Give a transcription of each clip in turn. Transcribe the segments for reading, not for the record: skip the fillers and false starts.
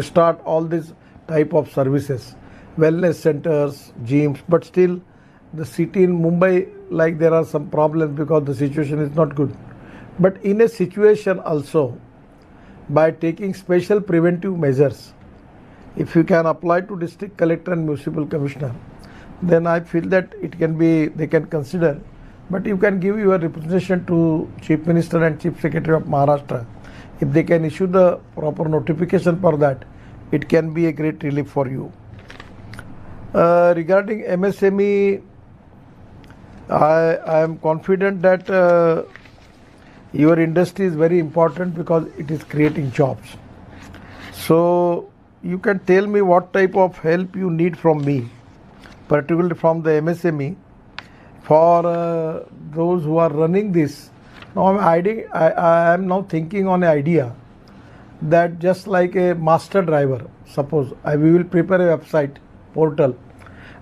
start all these type of services, wellness centers, gyms, but still the city in Mumbai, like there are some problems because the situation is not good. But in a situation also, by taking special preventive measures, if you can apply to district collector and municipal commissioner, then I feel that it can be, they can consider. But you can give your representation to Chief Minister and Chief Secretary of Maharashtra. If they can issue the proper notification for that, it can be a great relief for you. Regarding MSME, I am confident that your industry is very important because it is creating jobs. So you can tell me what type of help you need from me, particularly from the MSME, for those who are running this. Now I am now thinking on an idea that just like a master driver, suppose we will prepare a website portal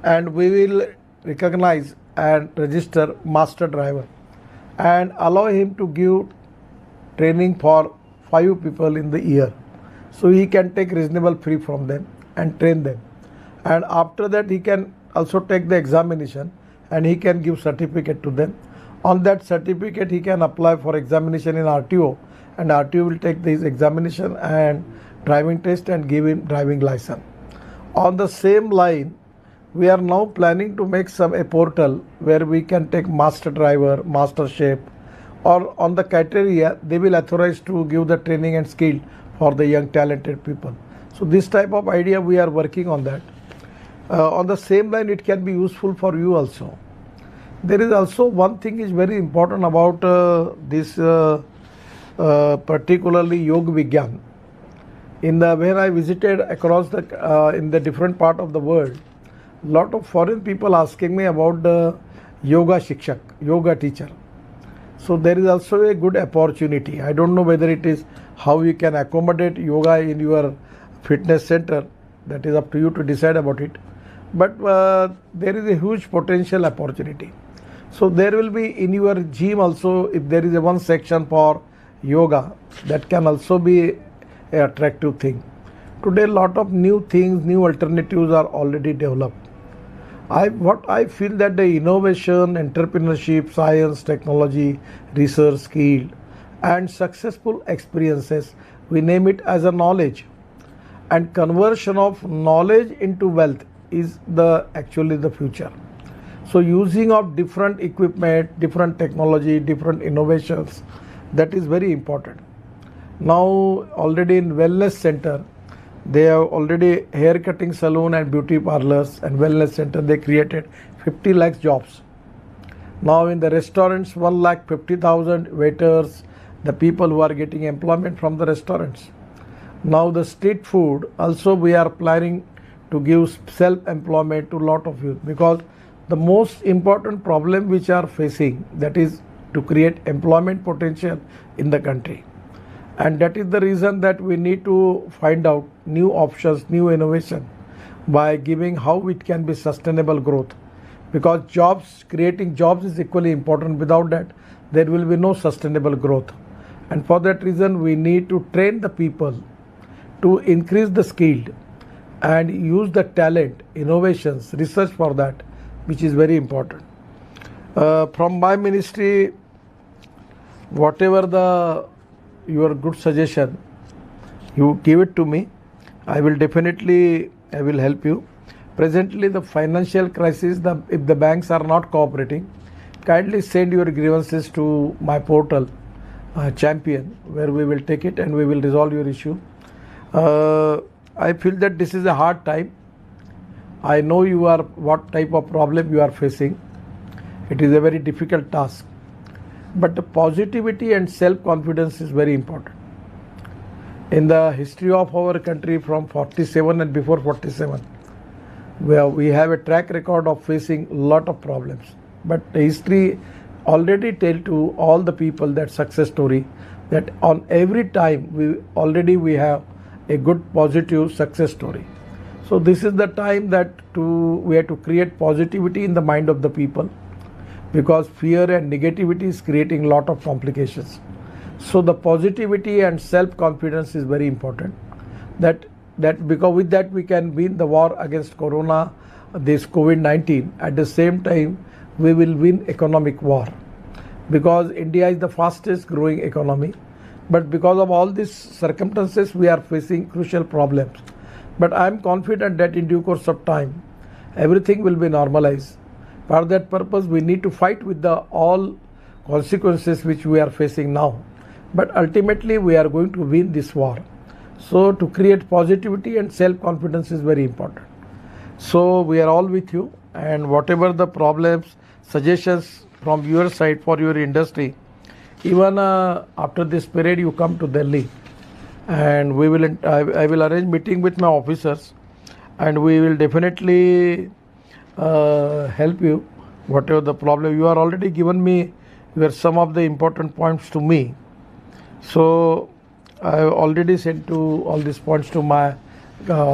and we will recognize and register master driver and allow him to give training for 5 people in the year. So he can take reasonable fee from them and train them. And after that he can also take the examination and he can give certificate to them. On that certificate he can apply for examination in RTO, and RTO will take this examination and driving test and give him driving license. On the same line, we are now planning to make a portal where we can take master driver, master chef, or on the criteria they will authorize to give the training and skill for the young talented people. So this type of idea we are working on that. On the same line, it can be useful for you also. There is also one thing is very important about this particularly Yoga Vigyan. When I visited across in the different part of the world, lot of foreign people asking me about the yoga shikshak, yoga teacher. So there is also a good opportunity. I don't know whether it is how you can accommodate yoga in your fitness center. That is up to you to decide about it. But there is a huge potential opportunity. So there will be in your gym also, if there is a one section for yoga, that can also be an attractive thing. Today, lot of new things, new alternatives are already developed. What I feel that the innovation, entrepreneurship, science, technology, research, skill, and successful experiences, we name it as a knowledge, and conversion of knowledge into wealth is actually the future. So using of different equipment, different technology, different innovations, that is very important. Now already in wellness center, they have already hair cutting salon and beauty parlors and wellness center, they created 50 lakh jobs. Now in the restaurants, 1,50,000 waiters, the people who are getting employment from the restaurants. Now the street food also we are planning to give self-employment to lot of youth, because the most important problem which are facing, that is to create employment potential in the country. And that is the reason that we need to find out new options, new innovation by giving how it can be sustainable growth. Because creating jobs is equally important. Without that, there will be no sustainable growth. And for that reason, we need to train the people to increase the skill and use the talent, innovations, research for that, which is very important. From my ministry, whatever your good suggestion, you give it to me. I will help you. Presently, the financial crisis, if the banks are not cooperating, kindly send your grievances to my portal, Champion, where we will take it and we will resolve your issue. I feel that this is a hard time. I know what type of problem you are facing. It is a very difficult task. But the positivity and self-confidence is very important. In the history of our country from 47 and before 47, we have a track record of facing a lot of problems. But the history already tells to all the people that success story, that on every time we have a good positive success story. So this is the time that we have to create positivity in the mind of the people, because fear and negativity is creating a lot of complications. So the positivity and self-confidence is very important. that because with that we can win the war against corona, this COVID-19. At the same time, we will win economic war, because India is the fastest growing economy. But because of all these circumstances, we are facing crucial problems. But I am confident that in due course of time, everything will be normalized. For that purpose, we need to fight with the all consequences which we are facing now. But ultimately, we are going to win this war. So to create positivity and self-confidence is very important. So we are all with you, and whatever the problems, suggestions from your side for your industry, even after this period you come to Delhi, and I will arrange meeting with my officers, and we will definitely help you whatever the problem. You are already given me some of the important points to me, so I have already sent to all these points to my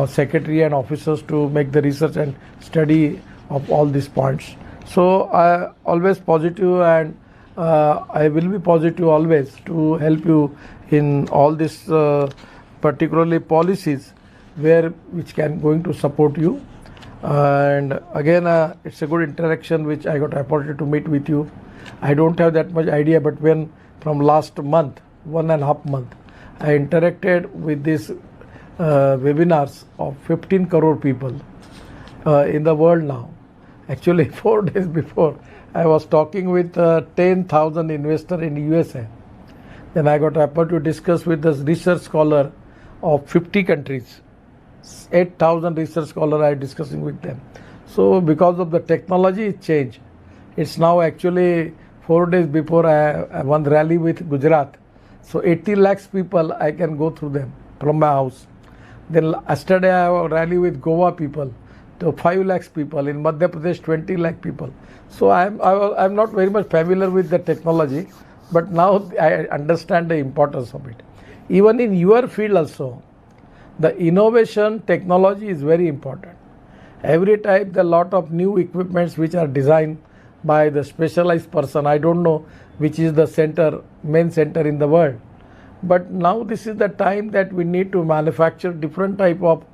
secretary and officers to make the research and study of all these points. So I always positive, and I will be positive always to help you in all this, particularly policies which can going to support you. And again, it's a good interaction which I got opportunity to meet with you. I don't have that much idea, but when from last month, 1.5 month, I interacted with these webinars of 15 crore people in the world now. Actually, 4 days before, I was talking with 10,000 investors in USA. Then I got opportunity to discuss with the research scholar of 50 countries. 8,000 research scholars I am discussing with them. So because of the technology change, it's now actually 4 days before I one rally with Gujarat. So 80 lakhs people I can go through them from my house. Then yesterday I have a rally with Goa people, to 5 lakhs people, in Madhya Pradesh 20 lakh people. So I'm not very much familiar with the technology, but now I understand the importance of it. Even in your field also, the innovation technology is very important. Every time there are lot of new equipments which are designed by the specialized person. I don't know which is the main center in the world. But now this is the time that we need to manufacture different type of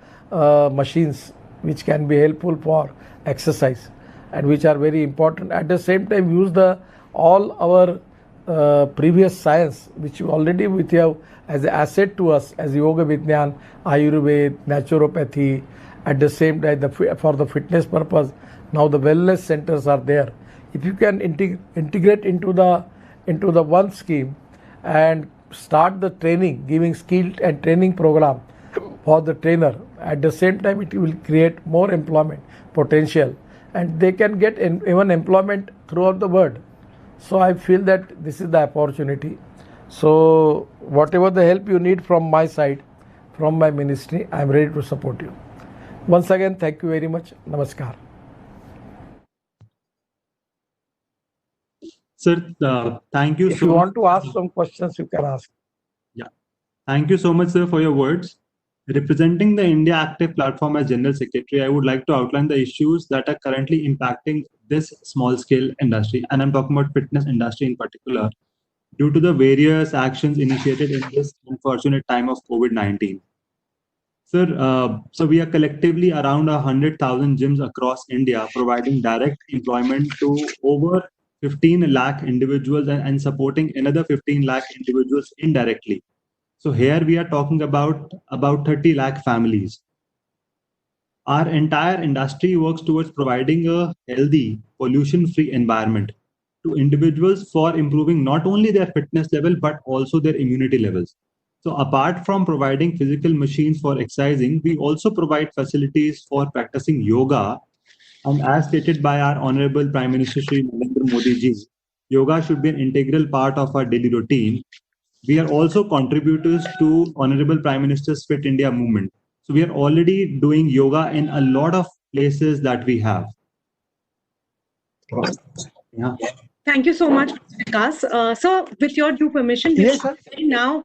machines which can be helpful for exercise and which are very important. At the same time, use all our previous science which already we have as an asset to us as Yoga Vidyan, Ayurveda, naturopathy. At the same time, for the fitness purpose, now the wellness centers are there. If you can integrate into the one scheme and start the training, giving skill and training program for the trainer, at the same time it will create more employment potential, and they can get even employment throughout the world. So I feel that this is the opportunity. So whatever the help you need from my side, from my ministry, I am ready to support you. Once again, thank you very much. Namaskar. Sir, thank you If so you much. want to ask some questions, you can ask. Yeah. Thank you so much, sir, for your words. Representing the India Active Platform as General Secretary, I would like to outline the issues that are currently impacting this small-scale industry, and I'm talking about fitness industry in particular, due to the various actions initiated in this unfortunate time of COVID-19. Sir, so we are collectively around 100,000 gyms across India, providing direct employment to over 15 lakh individuals and supporting another 15 lakh individuals indirectly. So here we are talking about 30 lakh families. Our entire industry works towards providing a healthy, pollution-free environment to individuals for improving not only their fitness level, but also their immunity levels. So apart from providing physical machines for exercising, we also provide facilities for practicing yoga. And as stated by our Honorable Prime Minister Shri Narendra Modi ji, yoga should be an integral part of our daily routine. We are also contributors to Honorable Prime Minister's Fit India movement. So we are already doing yoga in a lot of places that we have. Yeah. Thank you so much, Vikas. So, with your due permission, we Yes, will now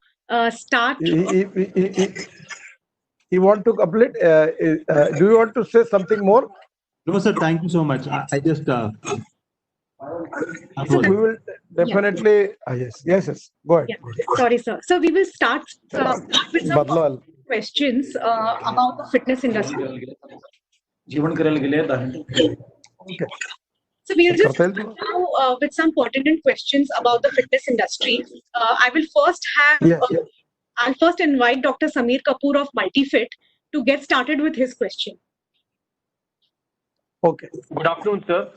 start. You want to complete? Do you want to say something more? No, sir. Thank you so much. I just. We will definitely. Yes. Go ahead. Yeah. Sorry, sir. So we will start with some Badlal. questions about the fitness industry. जीवन करायला गेले 10 मिनिटं. Okay. So we'll just Kartal start ji? now with some pertinent questions about the fitness industry. I will first have, Yes. I'll first invite Dr. Sameer Kapoor of Multifit to get started with his question. Okay. Good afternoon, sir.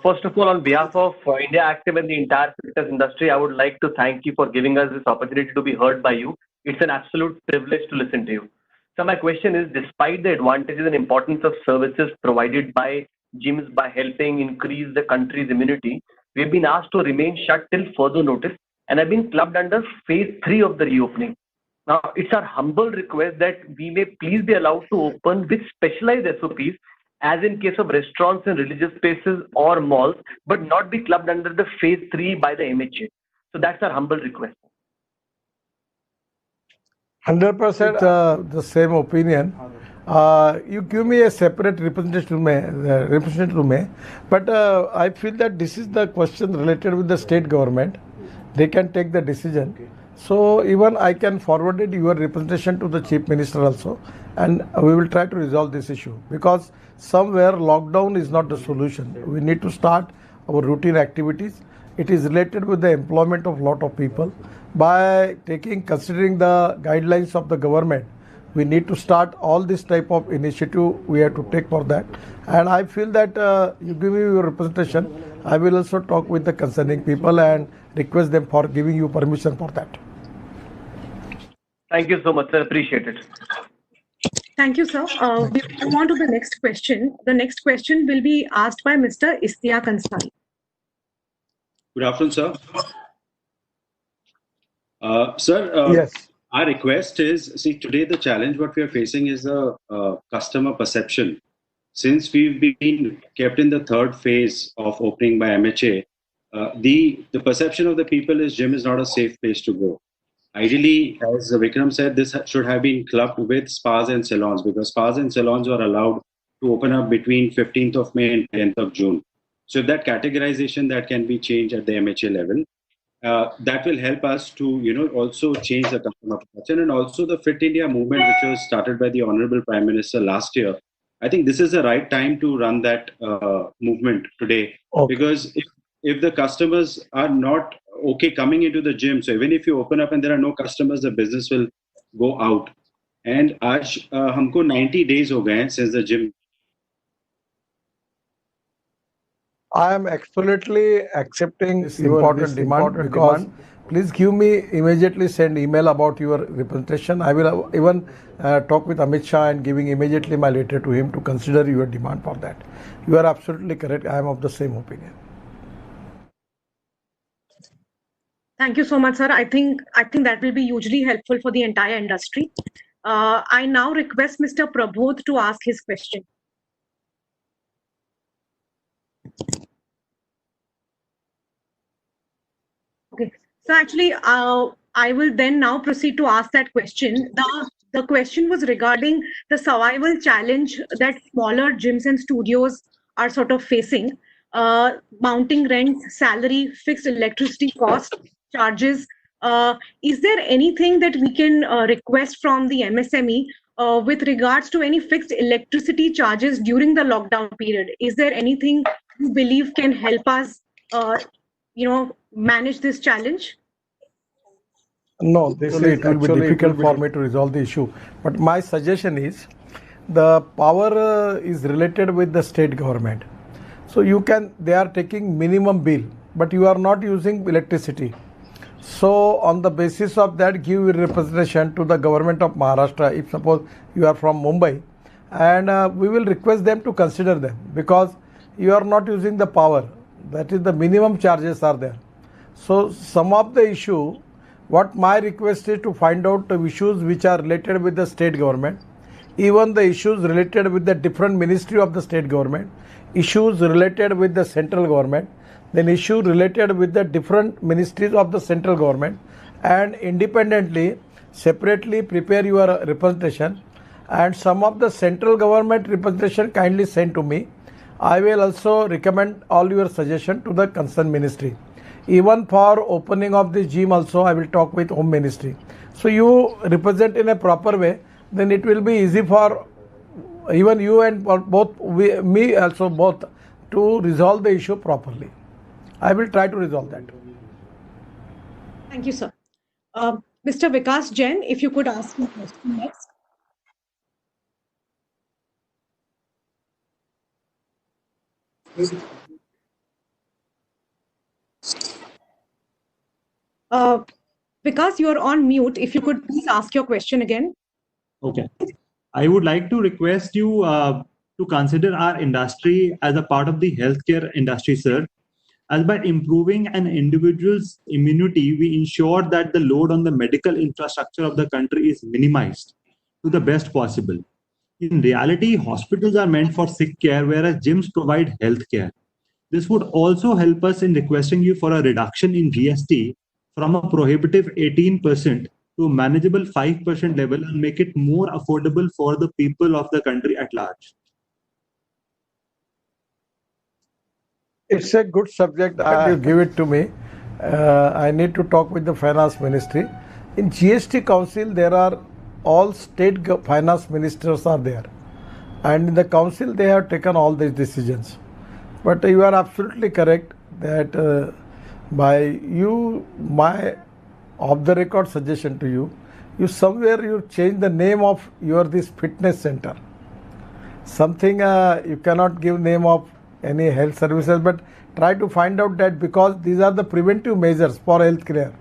First of all, on behalf of India Active and the entire fitness industry, I would like to thank you for giving us this opportunity to be heard by you. It's an absolute privilege to listen to you. So my question is, despite the advantages and importance of services provided by gyms by helping increase the country's immunity, we've been asked to remain shut till further notice and have been clubbed under phase 3 of the reopening. Now, it's our humble request that we may please be allowed to open with specialized SOPs, as in case of restaurants and religious spaces or malls, but not be clubbed under the phase 3 by the MHA. So that's our humble request. 100% the same opinion. You give me a separate representative to me, but I feel that this is the question related with the state government. They can take the decision. So even I can forward it your representation to the Chief Minister also, and we will try to resolve this issue, because somewhere lockdown is not the solution. We need to start our routine activities. It is related with the employment of lot of people. By considering the guidelines of the government, we need to start all this type of initiative we have to take for that. And I feel that you give me your representation, I will also talk with the concerning people and request them for giving you permission for that. Thank you so much, sir. Appreciate it. Thank you, sir. We move on to the next question. The next question will be asked by Mr. Istiaq Ansari. Good afternoon, sir. Yes. Our request is, see, today the challenge what we are facing is the customer perception. Since we've been kept in the third phase of opening by MHA, the perception of the people is gym is not a safe place to go. Ideally, as Vikram said, this should have been clubbed with spas and salons, because spas and salons are allowed to open up between 15th of May and 10th of June. So if that categorization that can be changed at the MHA level, that will help us to, also change the customer perception. And also the Fit India movement, which was started by the Honorable Prime Minister last year. I think this is the right time to run that movement today. Okay. Because if the customers are not okay coming into the gym, so even if you open up and there are no customers, the business will go out. And आज हमको 90 days हो गए हैं since the gym. I am absolutely accepting this important demand, because please give me immediately send email about your representation. I will even talk with Amit Shah and giving immediately my letter to him to consider your demand for that. You are absolutely correct. I am of the same opinion. Thank you so much, sir. I think that will be hugely helpful for the entire industry. I now request Mr. Prabodh to ask his question. Okay. So actually, I will then now proceed to ask that question. The question was regarding the survival challenge that smaller gyms and studios are sort of facing. Mounting rents, salary, fixed electricity cost, charges. Is there anything that we can request from the MSME with regards to any fixed electricity charges during the lockdown period? Is there anything you believe can help us, manage this challenge? No, it will be difficult for me to resolve the issue. But my suggestion is, the power is related with the state government. So they are taking minimum bill, but you are not using electricity. So on the basis of that, give your representation to the government of Maharashtra, if suppose you are from Mumbai, and we will request them to consider them, because you are not using the power. That is, the minimum charges are there. So some of the issue, what my request is to find out the issues which are related with the state government, even the issues related with the different ministry of the state government, issues related with the central government, then issue related with the different ministries of the central government, and independently, separately prepare your representation, and some of the central government representation kindly send to me. I will also recommend all your suggestion to the concerned ministry. Even for opening of the gym also, I will talk with Home Ministry. So you represent in a proper way, then it will be easy for even you and for both me also both to resolve the issue properly. I will try to resolve that. Thank you, sir. Mr. Vikas Jain, if you could ask me a question next. Vikas, you are on mute. If you could please ask your question again. Okay. I would like to request you to consider our industry as a part of the healthcare industry, sir. As by improving an individual's immunity, we ensure that the load on the medical infrastructure of the country is minimized to the best possible. In reality, hospitals are meant for sick care, whereas gyms provide health care. This would also help us in requesting you for a reduction in GST from a prohibitive 18% to a manageable 5% level and make it more affordable for the people of the country at large. It's a good subject. You give it to me. I need to talk with the finance ministry. In GST council, there are all state finance ministers are there, and in the council they have taken all these decisions. But you are absolutely correct that by you, my off the record suggestion to you, you somewhere you change the name of your this fitness center. Something you cannot give name of any health services, but try to find out that because these are the preventive measures for health care.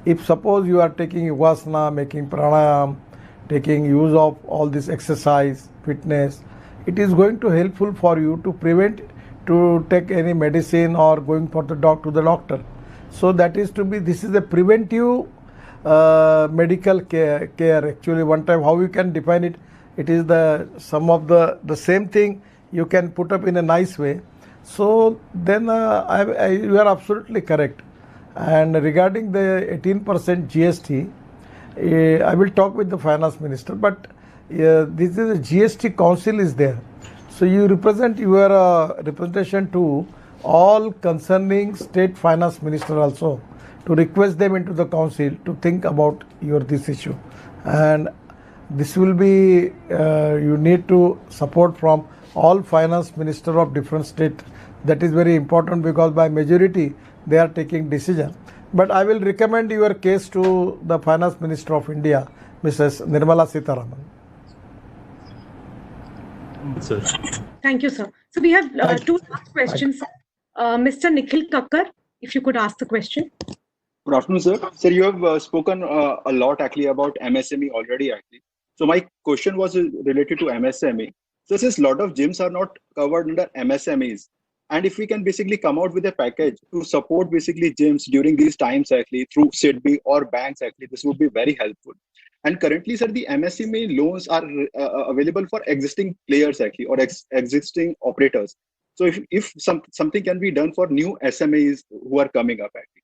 If suppose you are taking yogasana, making pranayam, taking use of all this exercise, fitness, it is going to helpful for you to prevent to take any medicine or going for the to the doctor. So that is to be, this is a preventive medical care actually. One time how you can define it, it is the some of the same thing you can put up in a nice way. So then you are absolutely correct. And regarding the 18% GST, I will talk with the finance minister, but this is a GST council is there. So you represent your representation to all concerning state finance minister also to request them into the council to think about this issue. And this will be, you need to support from all finance minister of different state. That is very important because by majority they are taking decision. But I will recommend your case to the finance minister of India, Mrs. Nirmala Sitharaman. Sir. Thank you, sir. So we have two last questions. Mr. Nikhil Kakkar, if you could ask the question. Good afternoon, sir. Sir, you have spoken a lot actually about MSME already actually. So my question was related to MSME. So since a lot of gyms are not covered under MSMEs, and if we can basically come out with a package to support basically gyms during these times actually through SIDBI or banks actually, this would be very helpful. And currently, sir, the MSME loans are available for existing players actually or existing operators. So if something can be done for new SMEs who are coming up actually.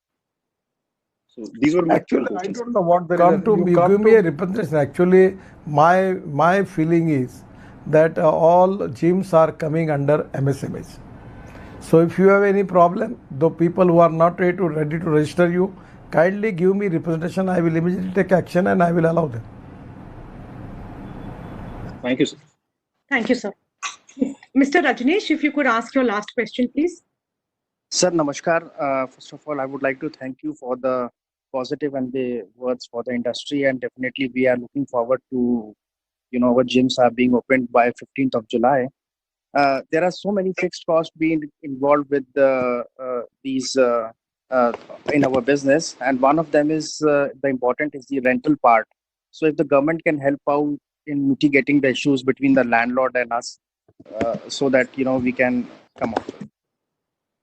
So these were my actually questions. I don't know what there come is. To me, give me a representation. Actually, my feeling is that all gyms are coming under MSMEs. So if you have any problem, the people who are not ready to register you, kindly give me representation. I will immediately take action and I will allow them. Thank you, sir. Thank you, sir. Mr. Rajneesh, if you could ask your last question, please. Sir, namaskar. First of all, I would like to thank you for the positive and the words for the industry, and definitely we are looking forward to, our gyms are being opened by 15th of July. There are so many fixed costs being involved with these in our business, and one of them is the important is the rental part. So if the government can help out in mitigating the issues between the landlord and us, so that we can come out.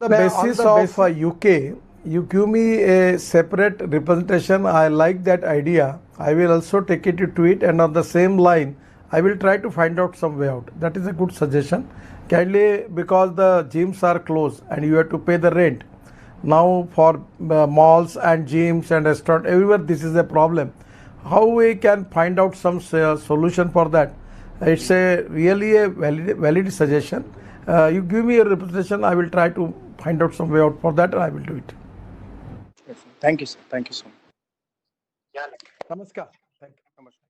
The basis of UK, you give me a separate representation. I like that idea. I will also take it to it, and on the same line, I will try to find out some way out. That is a good suggestion. Kindly, because the gyms are closed and you have to pay the rent. Now for malls and gyms and restaurants, everywhere this is a problem. How we can find out some solution for that? It's really a valid suggestion. You give me a representation, I will try to find out some way out for that and I will do it. Thank you, sir. Thank you so much. Namaskar. Thank you. Namaskar.